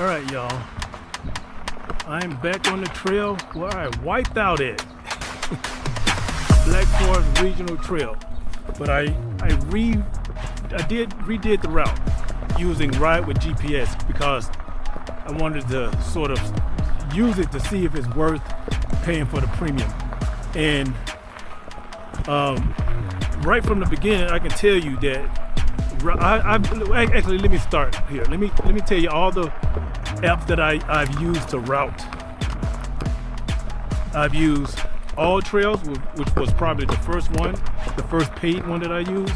All right, y'all. I'm back on the trail where I wiped out at Black Forest Regional Trail, but I redid the route using Ride with GPS because I wanted to sort of use it to see if it's worth paying for the premium. And right from the beginning, I can tell you that actually, let me start here. Let me tell you all the apps that I've used to route. I've used All Trails, which was probably the first paid one that I used.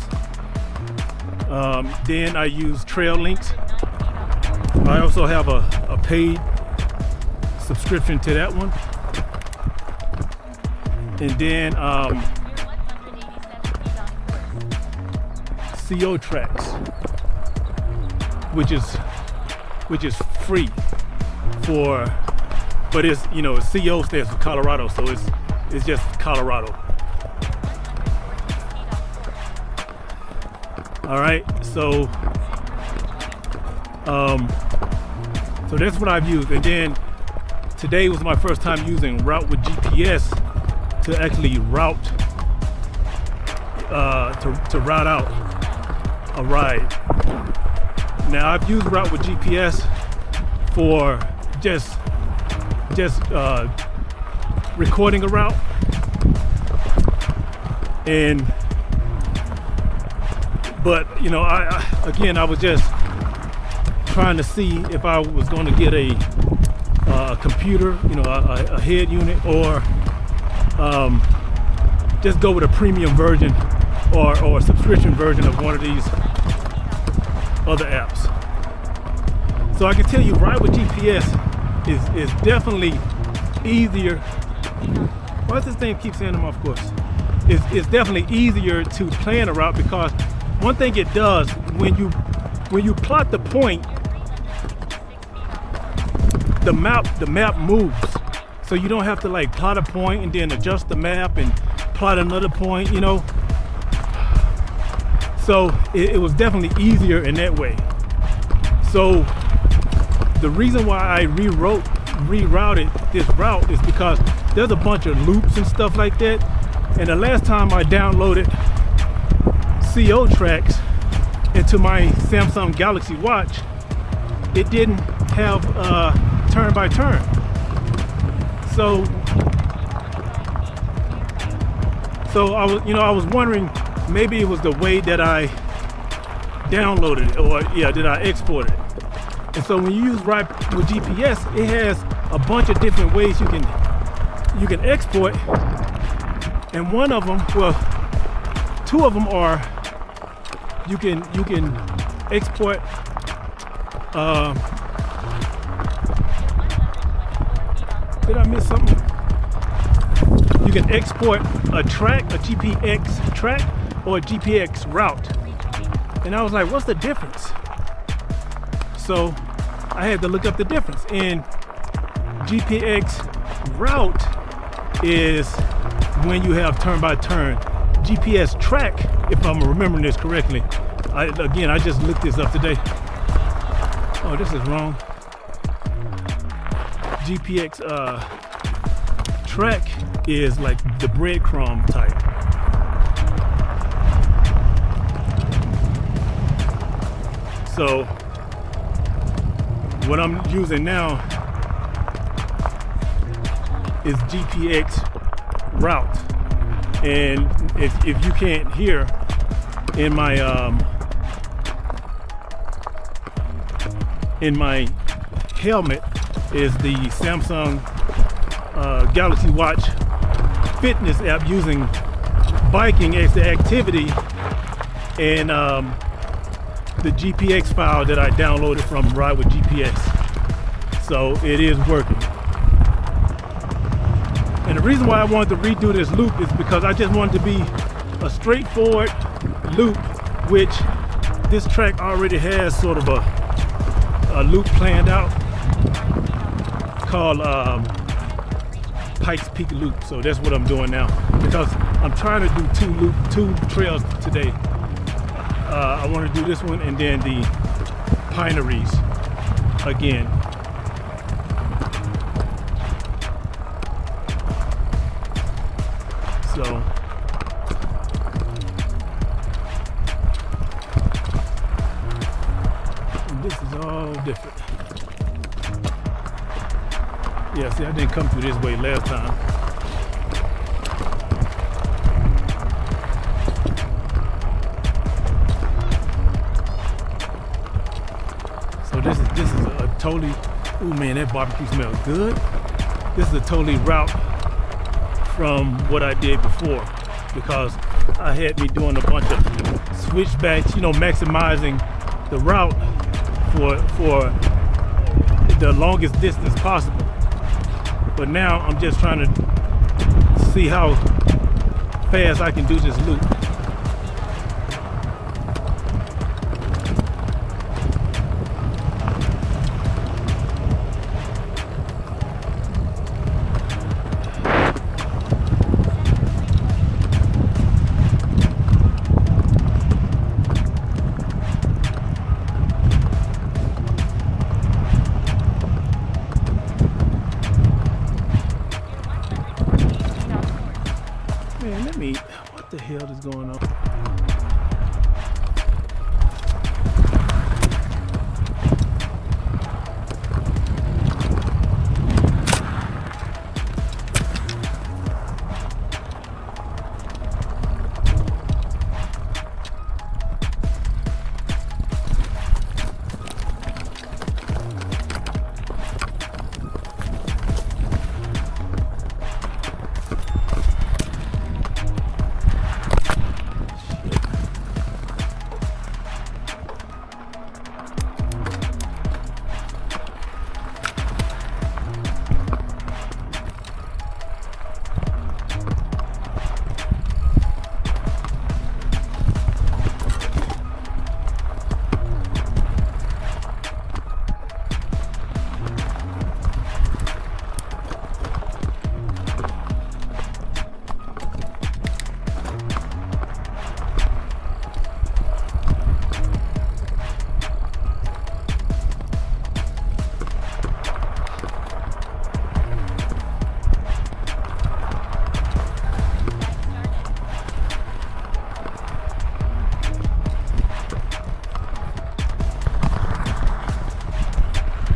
Then I used Trail Links. I also have a paid subscription to that one. And then CO Tracks, which is free for, but it's, you know, CO stands for Colorado, so it's just Colorado. All right, so that's what I've used. And then today was my first time using Route with GPS to actually route to route out a ride. Now I've used Route with GPS for just recording a route, but you know, I was just trying to see if I was going to get a computer, you know, a head unit, or just go with a premium version or a subscription version of one of these other apps. So I can tell you, Ride with GPS is definitely easier. Why does this thing keep saying I'm off course? It's definitely easier to plan a route, because one thing it does, when you plot the point, the map moves. So you don't have to like plot a point and then adjust the map and plot another point, you know. So it was definitely easier in that way. So the reason why I rerouted this route is because there's a bunch of loops and stuff like that. And the last time I downloaded CO Tracks into my Samsung Galaxy Watch, it didn't have turn by turn. So I was wondering, maybe it was the way that I downloaded it, or did I export it? And so when you use Ride with GPS, it has a bunch of different ways you can export. And one of them, well, two of them are you can export did I miss something? You can export a GPX track or a GPX route. And I was like, what's the difference? So I had to look up the difference. And GPX route is when you have turn by turn. GPS track, if I'm remembering this correctly, I just looked this up today. Oh, this is wrong. GPX track is like the breadcrumb type. So what I'm using now is GPX route. And if you can't hear, in my helmet is the Samsung Galaxy Watch fitness app using biking as the activity, and the GPX file that I downloaded from Ride with GPS. So it is working. And the reason why I wanted to redo this loop is because I just wanted to be a straightforward loop, which this track already has sort of a loop planned out called Pikes Peak Loop. So that's what I'm doing now, because I'm trying to do two trails today. I want to do this one and then the Pineries again. all different. Yeah, see, I didn't come through this way last time. So this is a totally, ooh man, that barbecue smells good. This is a totally route from what I did before, because I had me doing a bunch of switchbacks, you know, maximizing the route for the longest distance possible. But now I'm just trying to see how fast I can do this loop. Man, what the hell is going on?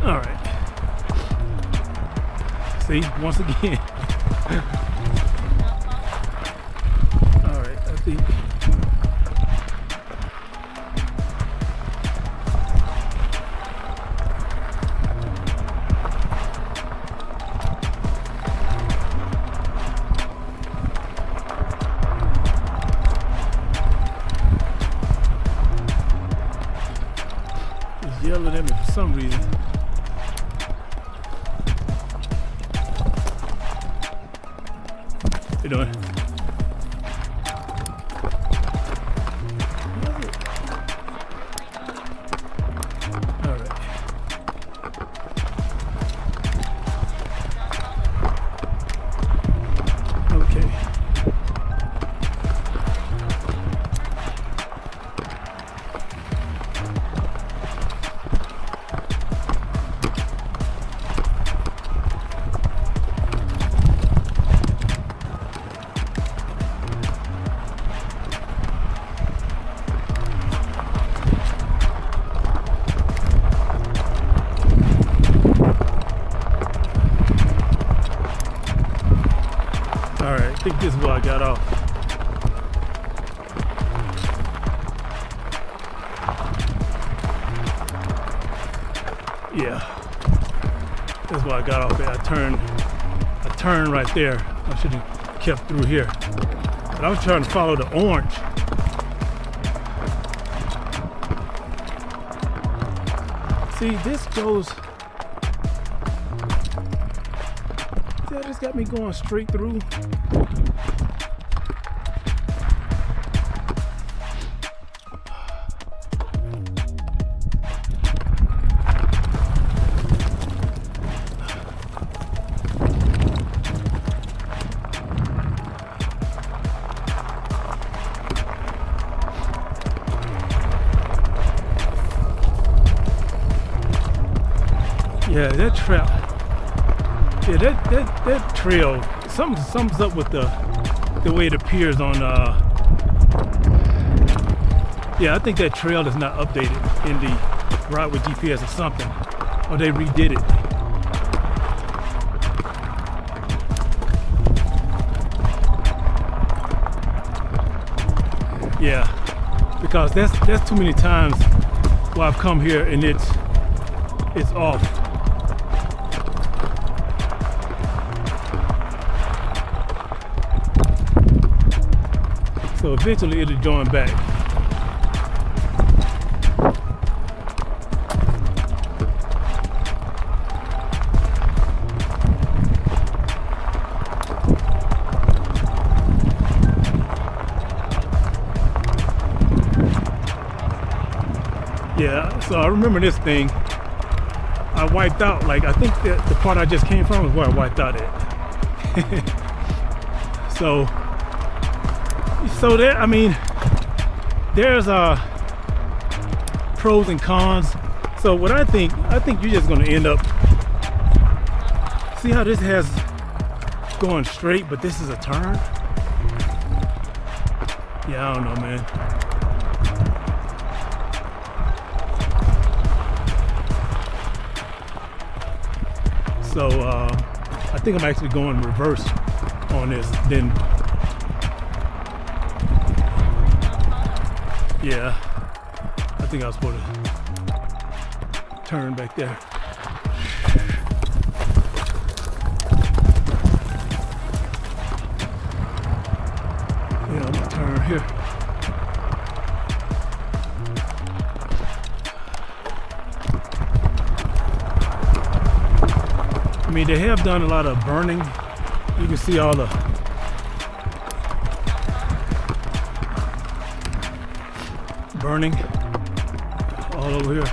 All right. See, once again. All right, I think. He's yelling at me for some reason. How you doing? All right. Okay. All right, I think this is where I got off. Yeah, that's where I got off. I turned right there. I should have kept through here. But I was trying to follow the orange. See, this goes. See, that just got me going straight through. Yeah, that trap. Yeah, that trail. Something sums up with the way it appears on. Yeah, I think that trail is not updated in route with GPS or something, or they redid it. Yeah, because that's too many times where I've come here and it's off. So eventually it'll join back. Yeah, so I remember this thing. I wiped out, like, I think that the part I just came from is where I wiped out at. so there, I mean, there's pros and cons. So what I think you're just gonna end up, see how this has going straight, but this is a turn? Yeah, I don't know, man. So I think I'm actually going reverse on this. Then, yeah, I think I was supposed to turn back there. Yeah, I'm gonna turn here. I mean, they have done a lot of burning. You can see all the burning all over here.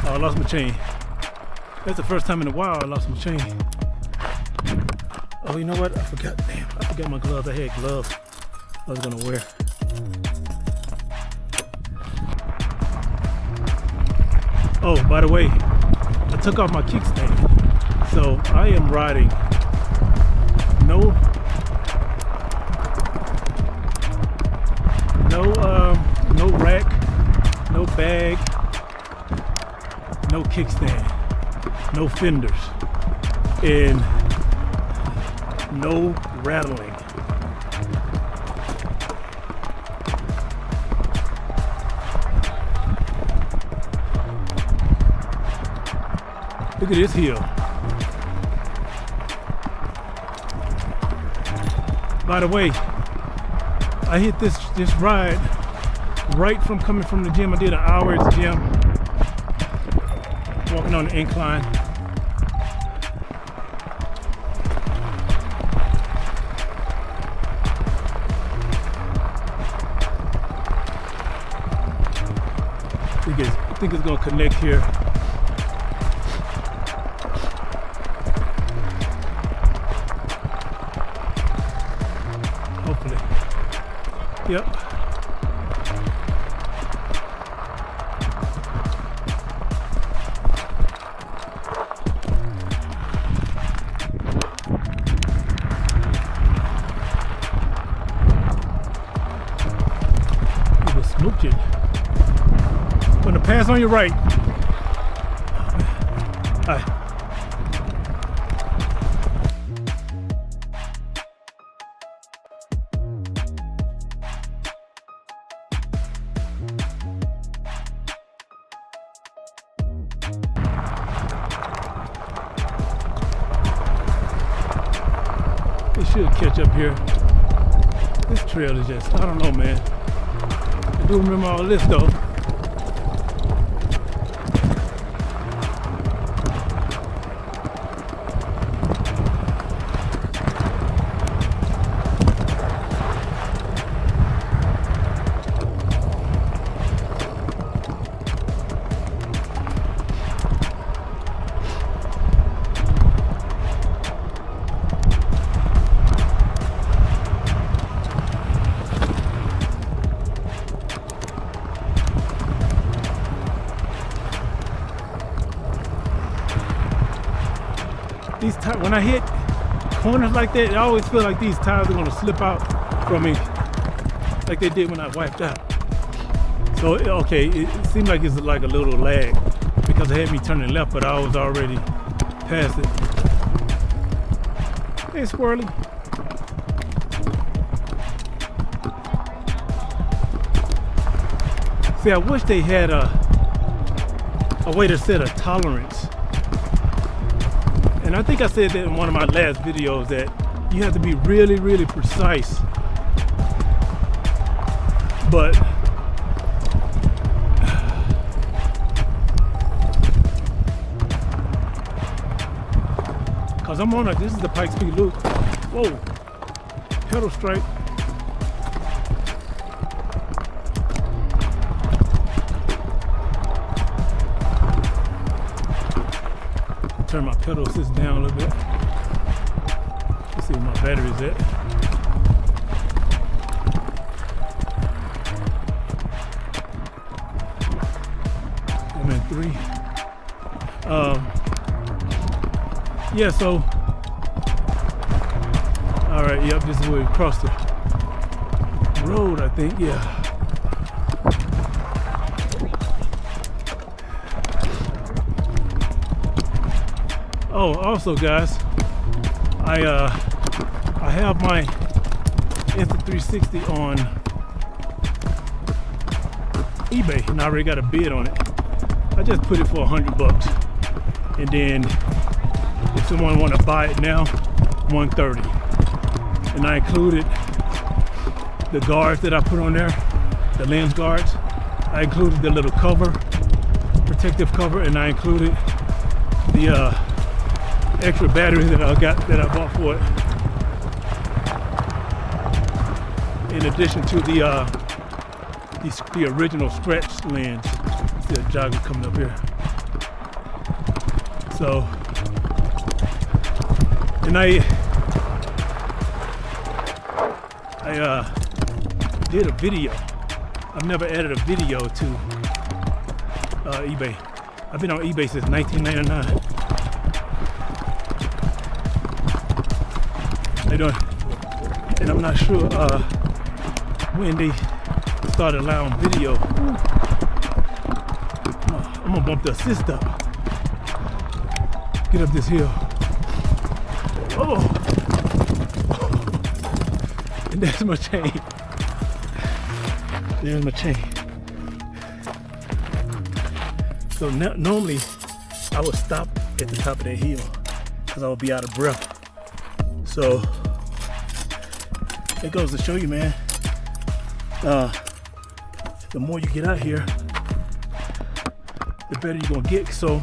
Oh, I lost my chain. That's the first time in a while I lost my chain. Oh, you know what? I forgot. Damn, I forgot my gloves. I had gloves I was gonna wear. Oh, by the way, I took off my kickstand. So I am riding no rack, no bag, no kickstand, no fenders, and no rattling. Look at this hill. By the way, I hit this ride right from coming from the gym. I did an hour at the gym, walking on the incline. I think it's gonna connect here. Hopefully. Yep. It was smooching. Gonna pass on your right. Hi. It should catch up here. This trail is just, I don't know, man. I do remember all this though. these tires, when I hit corners like that, I always feel like these tires are gonna slip out from me, like they did when I wiped out. So okay, it seemed like it's like a little lag because it had me turning left, but I was already past it. Hey, Squirrely. See, I wish they had a way to set a tolerance. And I think I said that in one of my last videos that you have to be really, really precise. But cause I'm on this is the Pikes Peak loop. Whoa, pedal strike. Turn my pedal assist down a little bit. Let's see where my battery's at. I'm in 3. Yeah, so all right, yep, this is where we crossed the road, I think. Yeah. Oh, also guys, I have my Insta360 on eBay and I already got a bid on it. I just put it for $100, and then if someone want to buy it now, $130. And I included the guards that I put on there, the lens guards. I included the little cover, protective cover, and I included the extra battery that I bought for it. In addition to the original stretch lens. See a jogger coming up here. So, and I did a video. I've never added a video to eBay. I've been on eBay since 1999. And I'm not sure when they started allowing video. I'm gonna bump the assist up. Get up this hill. Oh! And that's my chain. There's my chain. So normally I would stop at the top of that hill because I would be out of breath. So it goes to show you, man, the more you get out here, the better you're gonna get. So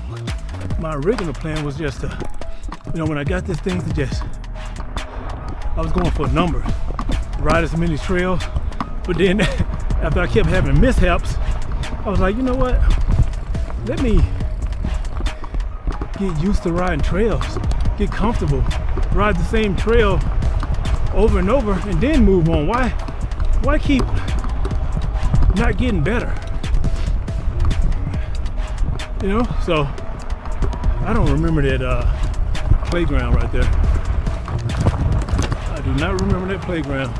my original plan was just to, when I got this thing, to just, I was going for numbers, ride as many trails. But then after I kept having mishaps, I was like, you know what? Let me get used to riding trails, get comfortable, ride the same trail over and over, and then move on. Why keep not getting better? So I don't remember that playground right there. I do not remember that playground.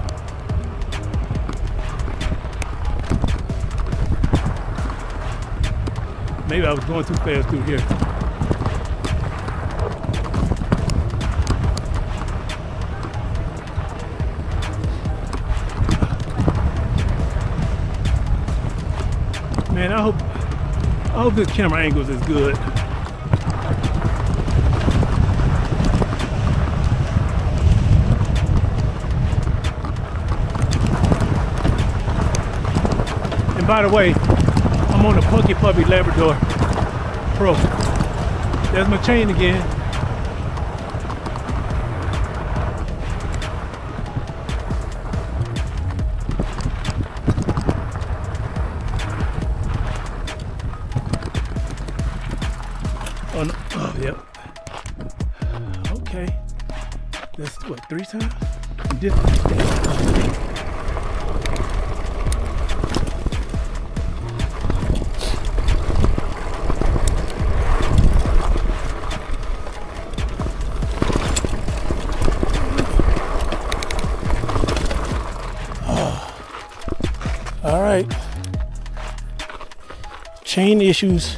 Maybe I was going too fast through here. Man, I hope this camera angle is good. And by the way, I'm on the Puckipuppy Labrador Pro. There's my chain again. Oh, no. Oh, yep. Okay. That's what, 3 times? chain issues.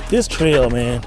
This trail, man.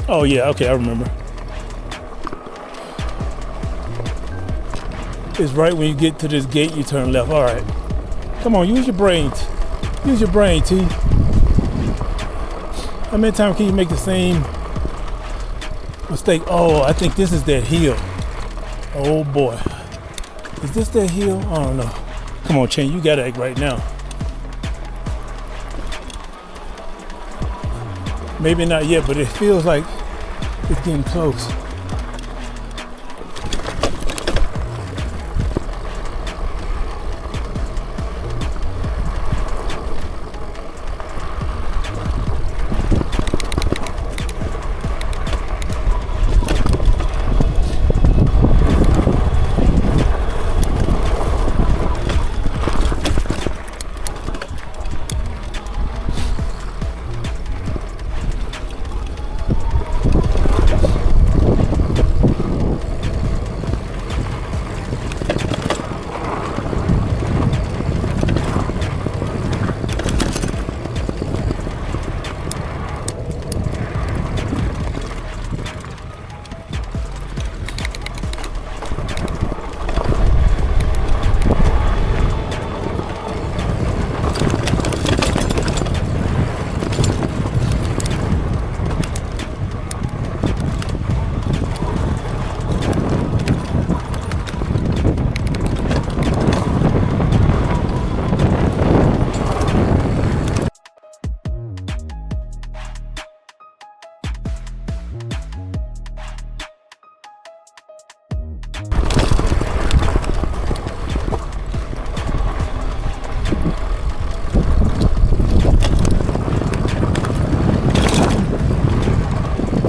Oh yeah, okay, I remember. It's right when you get to this gate, you turn left. All right. Come on, use your brains. Use your brain, T. How many times can you make the same mistake? Oh, I think this is that hill. Oh boy. Is this that hill? I don't know. Come on, Chen, you gotta act right now. Maybe not yet, but it feels like it's getting close.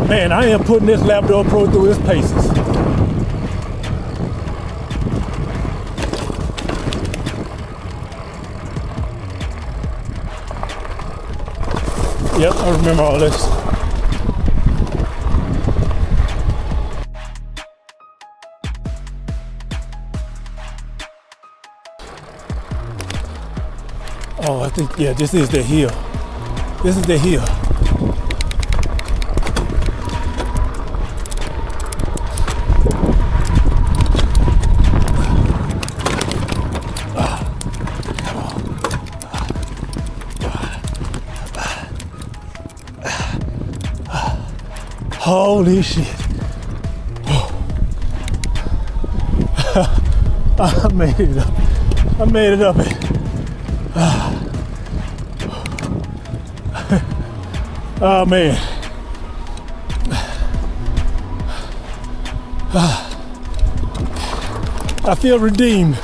Man, I am putting this Labrador Pro through its paces. Yep, I remember all this. Oh, I think, yeah, this is the hill. This is the hill. Holy shit. I made it up. I made it up. Oh man. I feel redeemed.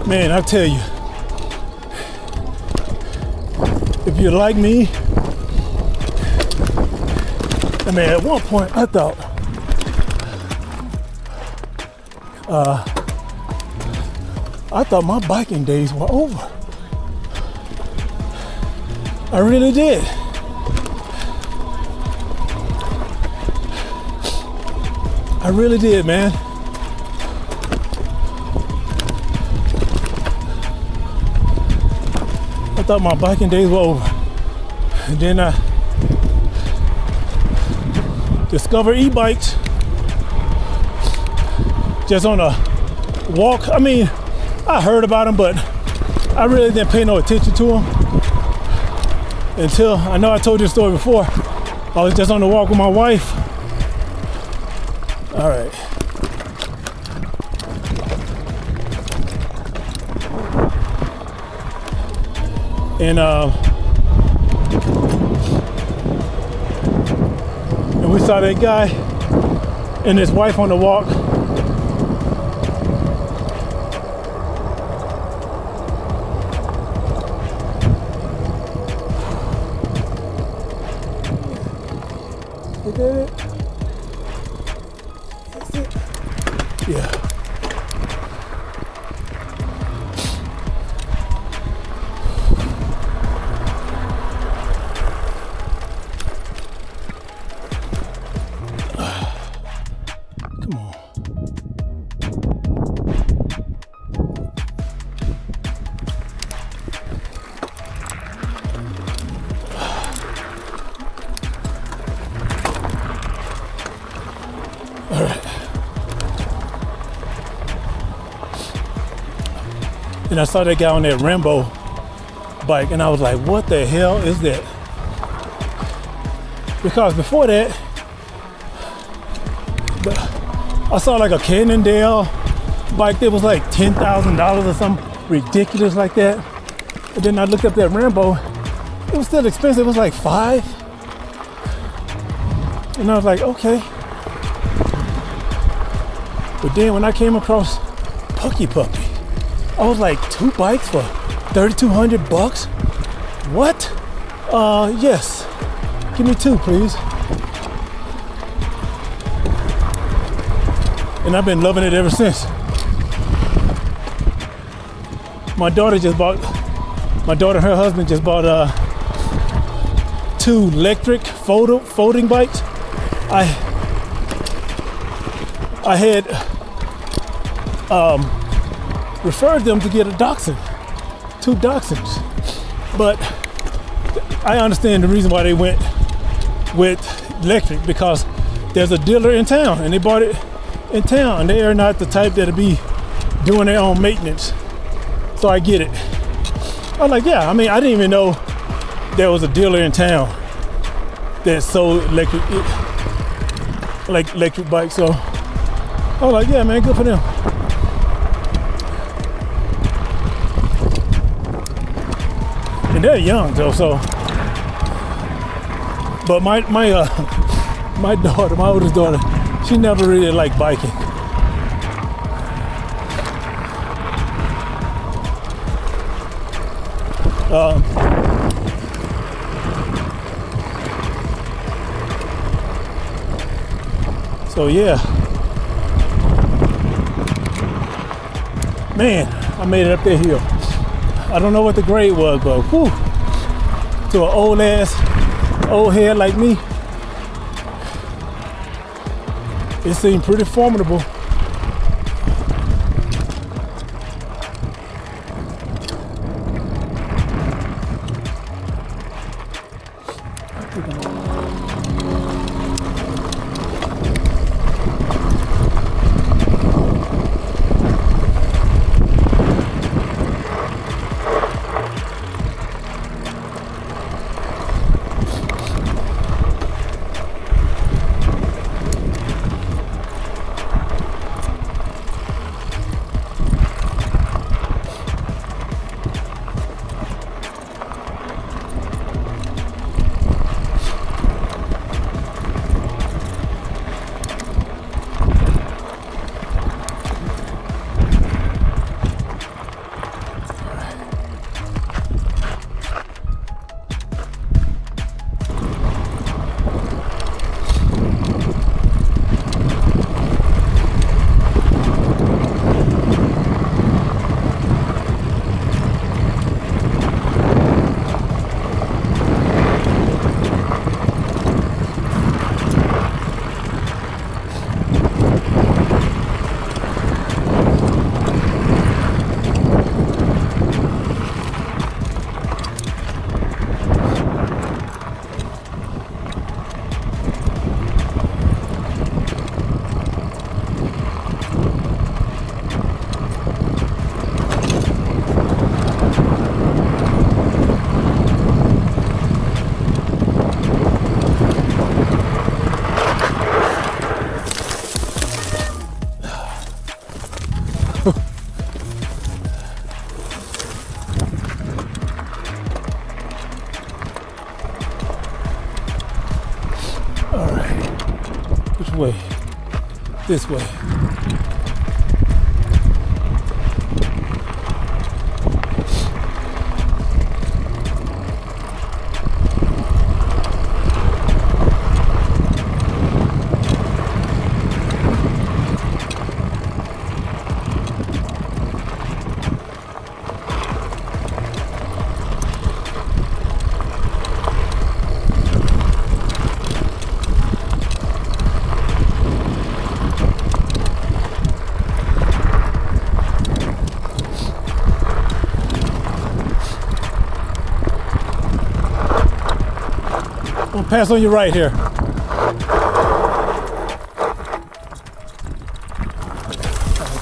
Man, I tell you, if you're like me, I mean, at one point I thought my biking days were over. I really did. I really did, man. I thought my biking days were over. And then I discovered e-bikes just on a walk. I mean, I heard about them, but I really didn't pay no attention to them until, I know I told you the story before, I was just on the walk with my wife. All right. And we saw that guy and his wife on the walk. Is that it? That's it? Yeah. And I saw that guy on that Rambo bike and I was like, what the hell is that? Because before that, I saw like a Cannondale bike that was like $10,000 or something ridiculous like that. And then I looked up that Rambo, it was still expensive, it was like $5,000. And I was like, okay. But then when I came across Puckipuppy, I was like, 2 bikes for $3,200? What? Yes. Give me 2, please. And I've been loving it ever since. My daughter and her husband just bought 2 electric folding bikes. I had referred them to get a Dachshund, 2 Dachshunds. But I understand the reason why they went with electric, because there's a dealer in town and they bought it in town and they are not the type that'll be doing their own maintenance. So I get it. I was like, yeah, I mean, I didn't even know there was a dealer in town that sold electric bikes. So I was like, yeah, man, good for them. And they're young though, so. But my daughter, my oldest daughter, she never really liked biking. So yeah, man, I made it up that hill. I don't know what the grade was, but whew, to an old head like me, it seemed pretty formidable. All right. Which way? This way. I'm gonna pass on your right here.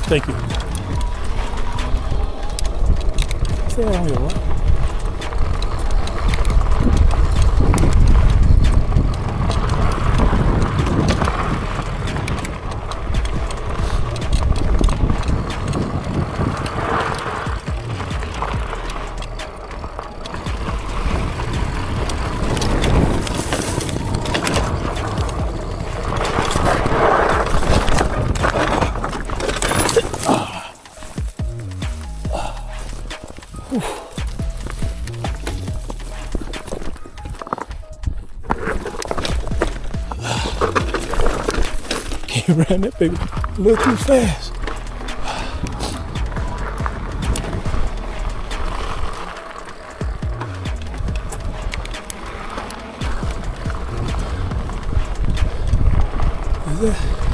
Thank you. Stay on your right. You ran that baby a little too fast. Is that?